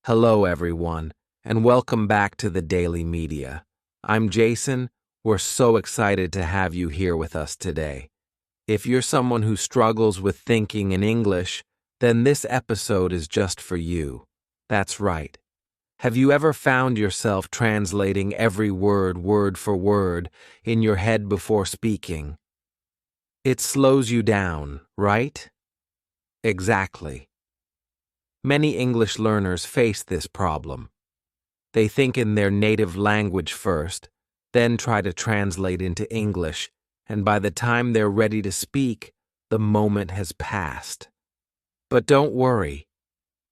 Hello, everyone, and welcome back to the Daily Media. I'm Jason. We're so excited to have you here with us today. If you're someone who struggles with thinking in English, then this episode is just for you. That's right. Have you ever found yourself translating every word, word for word, in your head before speaking? It slows you down, right? Exactly. Many English learners face this problem. They think in their native language first, then try to translate into English, and by the time they're ready to speak, the moment has passed. But don't worry.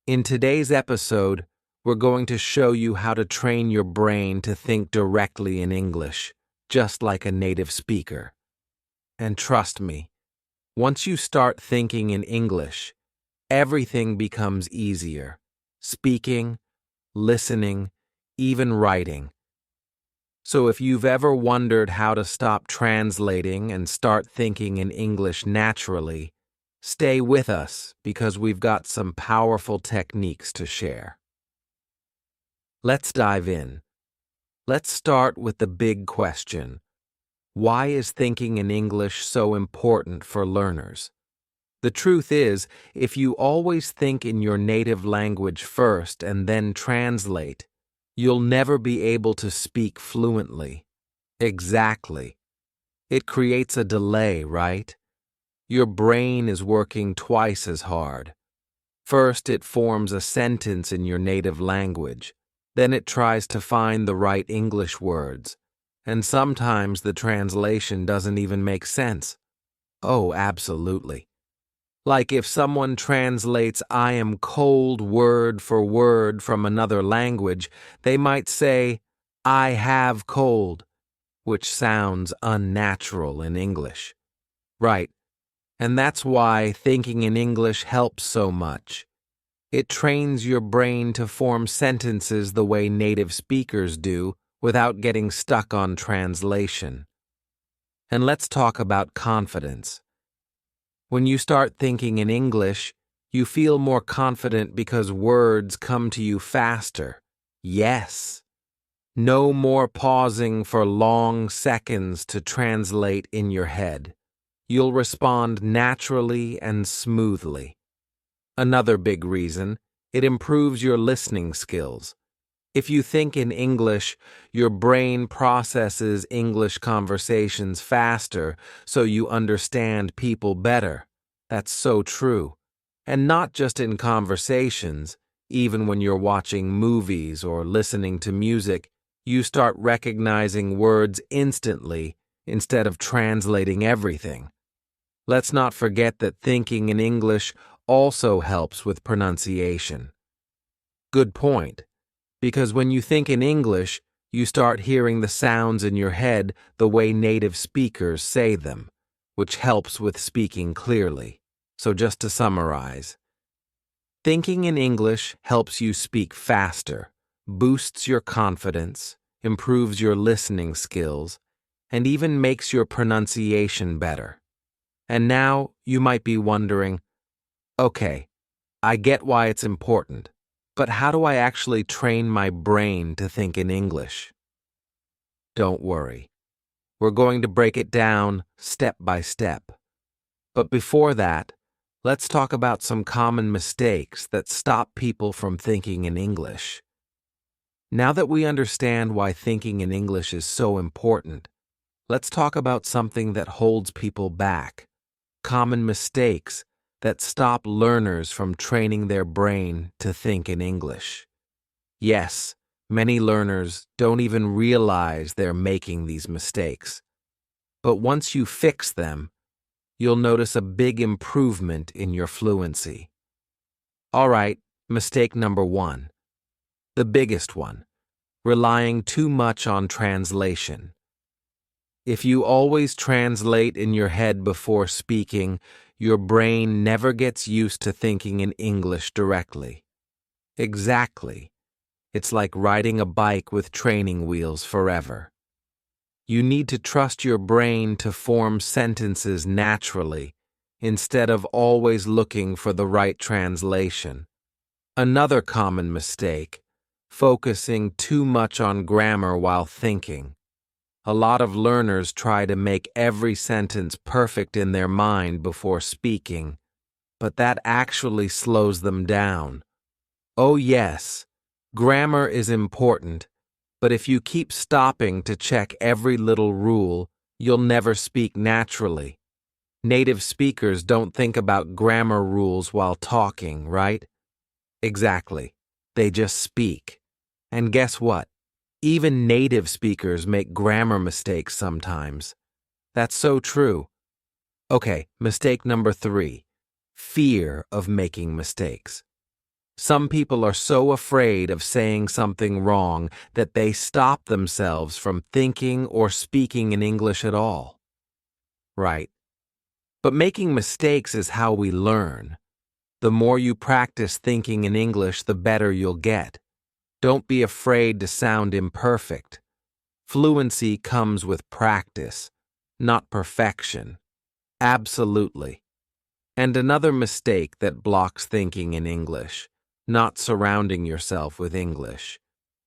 In today's episode, we're going to show you how to train your brain to think directly in English, just like a native speaker. And trust me, once you start thinking in English, everything becomes easier. Speaking, listening, even writing. So if you've ever wondered how to stop translating and start thinking in English naturally, stay with us because we've got some powerful techniques to share. Let's dive in. Let's start with the big question. Why is thinking in English so important for learners? The truth is, if you always think in your native language first and then translate, you'll never be able to speak fluently. Exactly. It creates a delay, right? Your brain is working twice as hard. First, it forms a sentence in your native language. Then it tries to find the right English words. And sometimes the translation doesn't even make sense. Oh, absolutely. Like if someone translates "I am cold" word for word from another language, they might say, "I have cold," which sounds unnatural in English. Right, and that's why thinking in English helps so much. It trains your brain to form sentences the way native speakers do without getting stuck on translation. And let's talk about confidence. When you start thinking in English, you feel more confident because words come to you faster. Yes. No more pausing for long seconds to translate in your head. You'll respond naturally and smoothly. Another big reason, it improves your listening skills. If you think in English, your brain processes English conversations faster so you understand people better. That's so true. And not just in conversations, even when you're watching movies or listening to music, you start recognizing words instantly instead of translating everything. Let's not forget that thinking in English also helps with pronunciation. Good point. Because when you think in English, you start hearing the sounds in your head the way native speakers say them, which helps with speaking clearly. So just to summarize, thinking in English helps you speak faster, boosts your confidence, improves your listening skills, and even makes your pronunciation better. And now you might be wondering, okay, I get why it's important. But how do I actually train my brain to think in English? Don't worry. We're going to break it down step by step. But before that, let's talk about some common mistakes that stop people from thinking in English. Now that we understand why thinking in English is so important, let's talk about something that holds people back. Common mistakes that stop learners from training their brain to think in English. Yes, many learners don't even realize they're making these mistakes. But once you fix them, you'll notice a big improvement in your fluency. All right, mistake number 1. The biggest one, relying too much on translation. If you always translate in your head before speaking, your brain never gets used to thinking in English directly. Exactly. It's like riding a bike with training wheels forever. You need to trust your brain to form sentences naturally, instead of always looking for the right translation. Another common mistake, focusing too much on grammar while thinking. A lot of learners try to make every sentence perfect in their mind before speaking, but that actually slows them down. Oh yes, grammar is important, but if you keep stopping to check every little rule, you'll never speak naturally. Native speakers don't think about grammar rules while talking, right? Exactly. They just speak. And guess what? Even native speakers make grammar mistakes sometimes. That's so true. Okay, mistake number 3. Fear of making mistakes. Some people are so afraid of saying something wrong that they stop themselves from thinking or speaking in English at all. Right. But making mistakes is how we learn. The more you practice thinking in English, the better you'll get. Don't be afraid to sound imperfect. Fluency comes with practice, not perfection. Absolutely. And another mistake that blocks thinking in English, not surrounding yourself with English.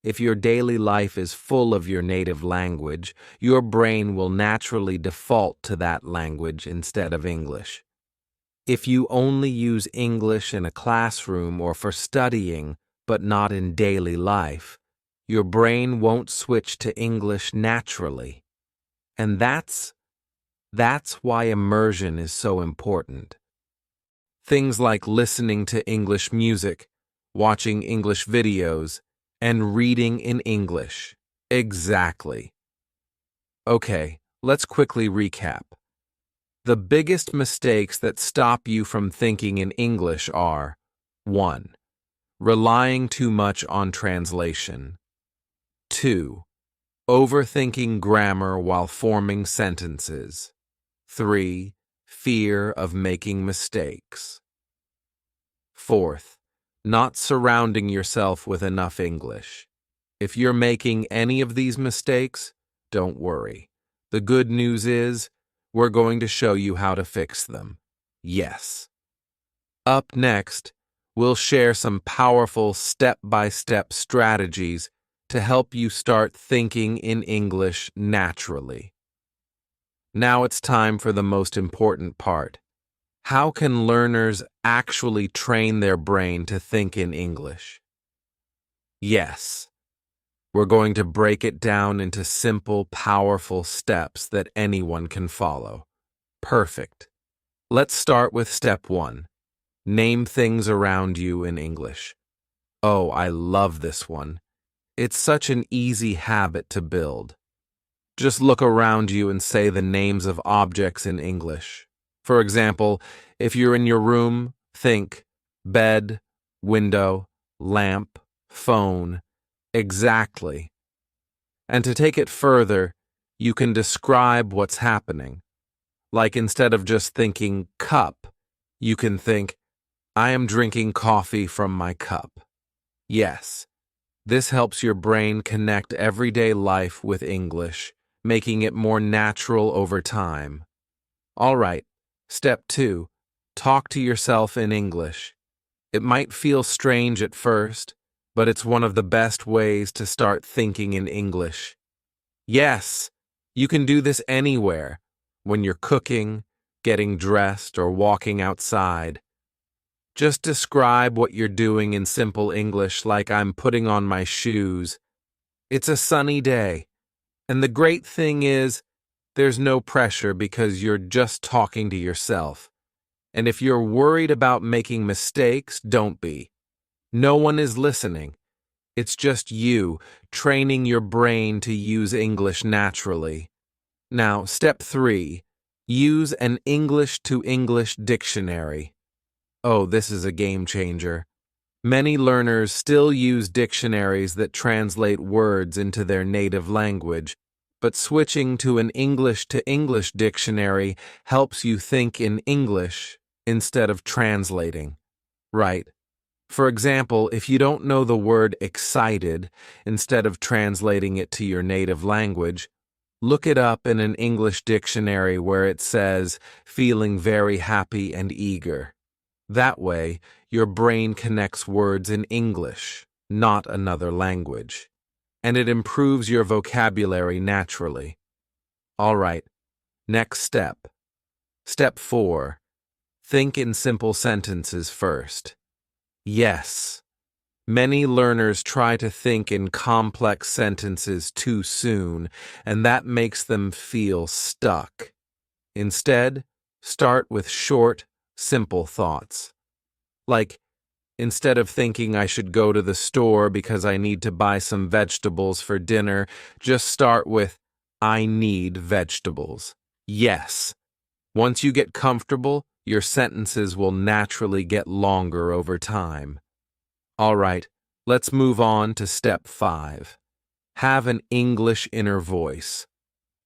If your daily life is full of your native language, your brain will naturally default to that language instead of English. If you only use English in a classroom or for studying, but not in daily life, your brain won't switch to English naturally. And that's why immersion is so important. Things like listening to English music, watching English videos, and reading in English. Exactly. Okay, let's quickly recap. The biggest mistakes that stop you from thinking in English are 1. Relying too much on translation. 2. Overthinking grammar while forming sentences. 3. Fear of making mistakes. 4th, not surrounding yourself with enough English. If you're making any of these mistakes, don't worry. The good news is, we're going to show you how to fix them. Yes. Up next, we'll share some powerful step-by-step strategies to help you start thinking in English naturally. Now it's time for the most important part. How can learners actually train their brain to think in English? Yes, we're going to break it down into simple, powerful steps that anyone can follow. Perfect. Let's start with step 1. Name things around you in English. Oh, I love this one. It's such an easy habit to build. Just look around you and say the names of objects in English. For example, if you're in your room, think bed, window, lamp, phone. Exactly. And to take it further, you can describe what's happening. Like instead of just thinking cup, you can think, I am drinking coffee from my cup. Yes, this helps your brain connect everyday life with English, making it more natural over time. All right, step 2, talk to yourself in English. It might feel strange at first, but it's one of the best ways to start thinking in English. Yes, you can do this anywhere, when you're cooking, getting dressed, or walking outside. Just describe what you're doing in simple English like I'm putting on my shoes. It's a sunny day. And the great thing is, there's no pressure because you're just talking to yourself. And if you're worried about making mistakes, don't be. No one is listening. It's just you training your brain to use English naturally. Now, step 3, use an English-to-English dictionary. Oh, this is a game changer. Many learners still use dictionaries that translate words into their native language, but switching to an English-to-English dictionary helps you think in English instead of translating. Right. For example, if you don't know the word excited, instead of translating it to your native language, look it up in an English dictionary where it says, feeling very happy and eager. That way, your brain connects words in English, not another language, and it improves your vocabulary naturally. All right, next step. Step 4. Think in simple sentences first. Yes. Many learners try to think in complex sentences too soon, and that makes them feel stuck. Instead, start with short, simple thoughts. Like, instead of thinking I should go to the store because I need to buy some vegetables for dinner, just start with, I need vegetables. Yes. Once you get comfortable, your sentences will naturally get longer over time. All right, let's move on to step 5. Have an English inner voice.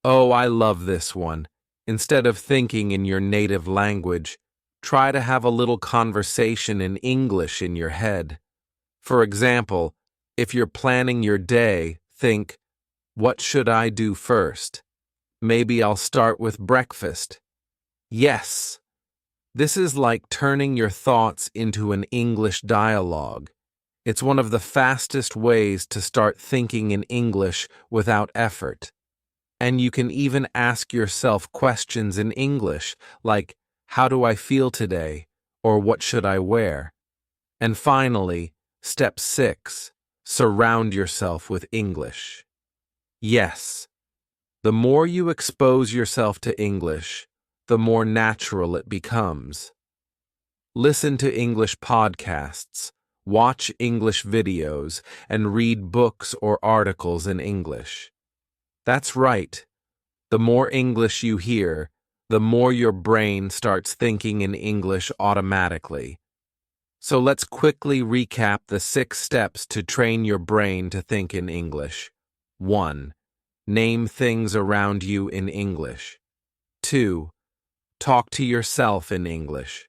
Oh, I love this one. Instead of thinking in your native language, try to have a little conversation in English in your head. For example, if you're planning your day, think, what should I do first? Maybe I'll start with breakfast. Yes. This is like turning your thoughts into an English dialogue. It's one of the fastest ways to start thinking in English without effort. And you can even ask yourself questions in English, like, how do I feel today? Or what should I wear? And finally, step 6, surround yourself with English. Yes, the more you expose yourself to English, the more natural it becomes. Listen to English podcasts, watch English videos, and read books or articles in English. That's right. The more English you hear, the more your brain starts thinking in English automatically. So let's quickly recap the 6 steps to train your brain to think in English. 1. Name things around you in English. 2. Talk to yourself in English.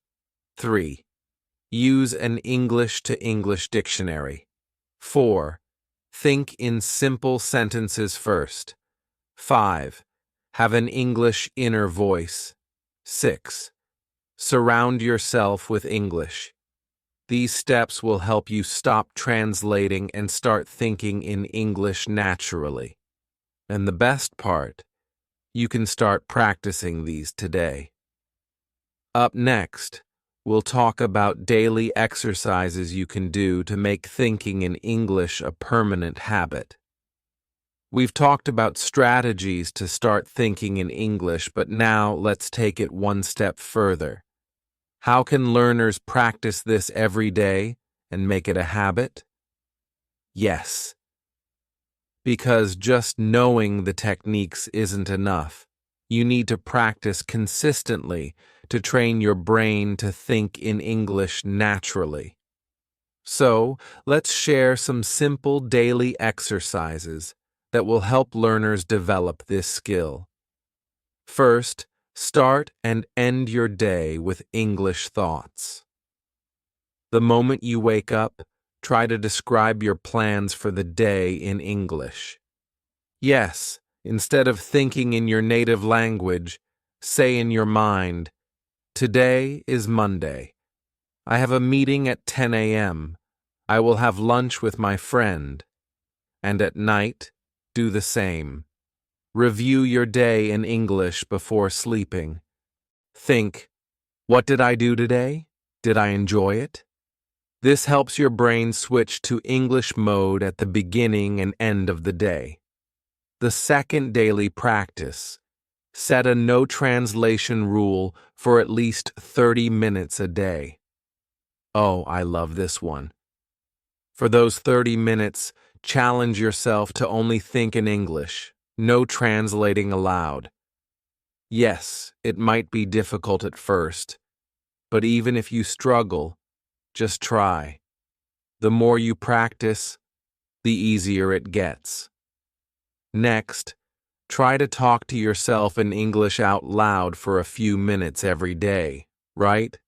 3. Use an English-to-English dictionary. 4. Think in simple sentences first. 5. Have an English inner voice. 6. Surround yourself with English. These steps will help you stop translating and start thinking in English naturally. And the best part, you can start practicing these today. Up next, we'll talk about daily exercises you can do to make thinking in English a permanent habit. We've talked about strategies to start thinking in English, but now let's take it one step further. How can learners practice this every day and make it a habit? Yes. Because just knowing the techniques isn't enough. You need to practice consistently to train your brain to think in English naturally. So, let's share some simple daily exercises that will help learners develop this skill. First, start and end your day with English thoughts. The moment you wake up, try to describe your plans for the day in English. Yes, instead of thinking in your native language, say in your mind, today is Monday. I have a meeting at 10 a.m. I will have lunch with my friend. And at night, do the same. Review your day in English before sleeping. Think, what did I do today? Did I enjoy it? This helps your brain switch to English mode at the beginning and end of the day. The second daily practice. Set a no translation rule for at least 30 minutes a day. Oh, I love this one. For those 30 minutes, challenge yourself to only think in English, no translating allowed. Yes, it might be difficult at first, but even if you struggle, just try. The more you practice, the easier it gets. Next, try to talk to yourself in English out loud for a few minutes every day, right?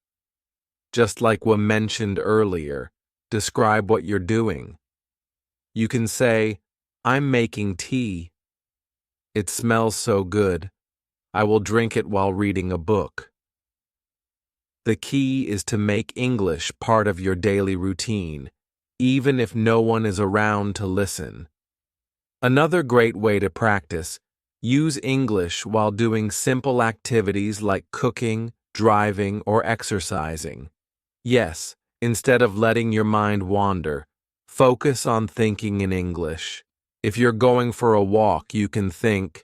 Just like we mentioned earlier, describe what you're doing. You can say, I'm making tea. It smells so good. I will drink it while reading a book. The key is to make English part of your daily routine, even if no one is around to listen. Another great way to practice: use English while doing simple activities like cooking, driving, or exercising. Yes, instead of letting your mind wander, focus on thinking in English. If you're going for a walk, you can think,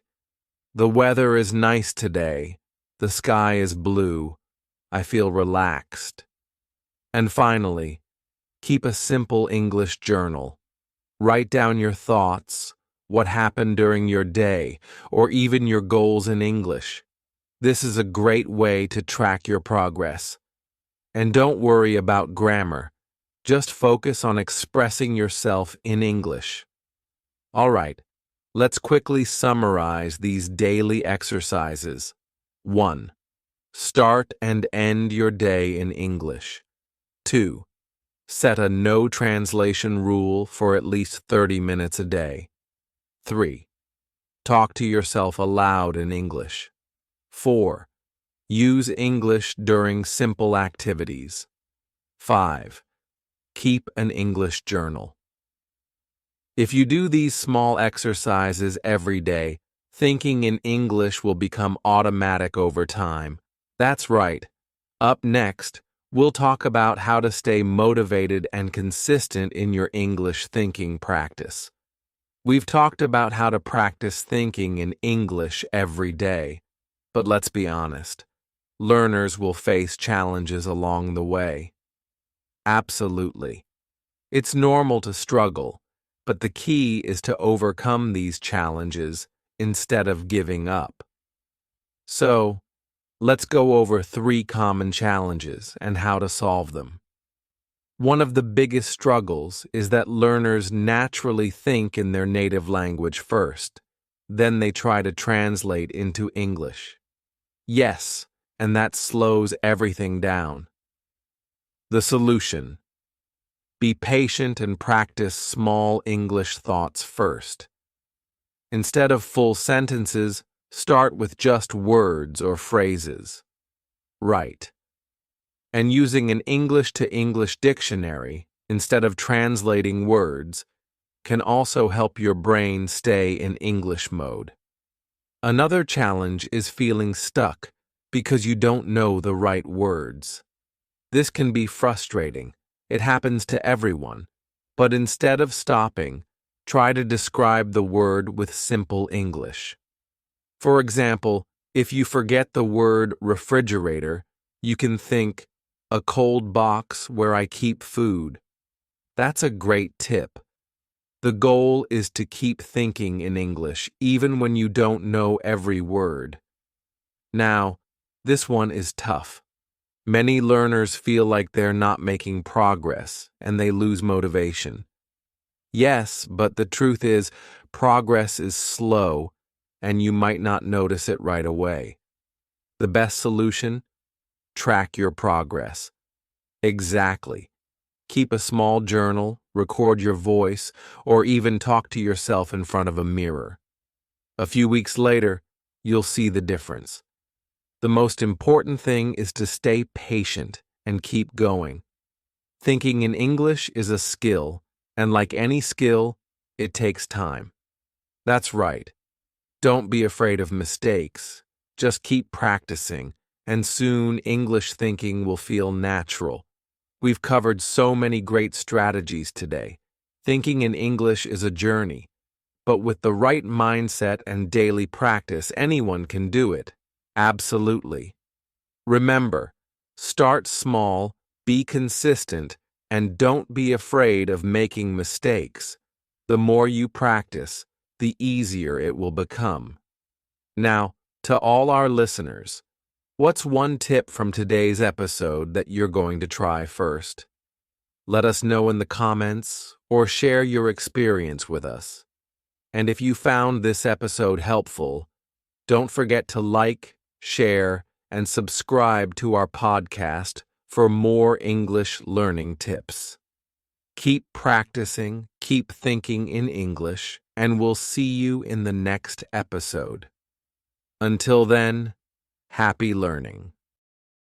"The weather is nice today. The sky is blue. I feel relaxed." And finally, keep a simple English journal. Write down your thoughts, what happened during your day, or even your goals in English. This is a great way to track your progress. And don't worry about grammar. Just focus on expressing yourself in English. All right, let's quickly summarize these daily exercises. 1. Start and end your day in English. 2. Set a no translation rule for at least 30 minutes a day. 3. Talk to yourself aloud in English. 4. Use English during simple activities. 5. Keep an English journal. If you do these small exercises every day, thinking in English will become automatic over time. That's right. Up next, we'll talk about how to stay motivated and consistent in your English thinking practice. We've talked about how to practice thinking in English every day, but let's be honest, learners will face challenges along the way. Absolutely. It's normal to struggle, but the key is to overcome these challenges instead of giving up. So, let's go over 3 common challenges and how to solve them. One of the biggest struggles is that learners naturally think in their native language first, then they try to translate into English. Yes, and that slows everything down. The solution: be patient and practice small English thoughts first. Instead of full sentences, start with just words or phrases. Right. And using an English-to-English dictionary, instead of translating words, can also help your brain stay in English mode. Another challenge is feeling stuck because you don't know the right words. This can be frustrating. It happens to everyone. But instead of stopping, try to describe the word with simple English. For example, if you forget the word refrigerator, you can think, "A cold box where I keep food." That's a great tip. The goal is to keep thinking in English even when you don't know every word. Now, this one is tough. Many learners feel like they're not making progress and they lose motivation. Yes, but the truth is, progress is slow and you might not notice it right away. The best solution? Track your progress. Exactly. Keep a small journal, record your voice, or even talk to yourself in front of a mirror. A few weeks later, you'll see the difference. The most important thing is to stay patient and keep going. Thinking in English is a skill, and like any skill, it takes time. That's right. Don't be afraid of mistakes. Just keep practicing, and soon English thinking will feel natural. We've covered so many great strategies today. Thinking in English is a journey, but with the right mindset and daily practice, anyone can do it. Absolutely. Remember, start small, be consistent, and don't be afraid of making mistakes. The more you practice, the easier it will become. Now, to all our listeners, what's one tip from today's episode that you're going to try first? Let us know in the comments or share your experience with us. And if you found this episode helpful, don't forget to like, share, and subscribe to our podcast for more English learning tips. Keep practicing, keep thinking in English, and we'll see you in the next episode. Until then, happy learning.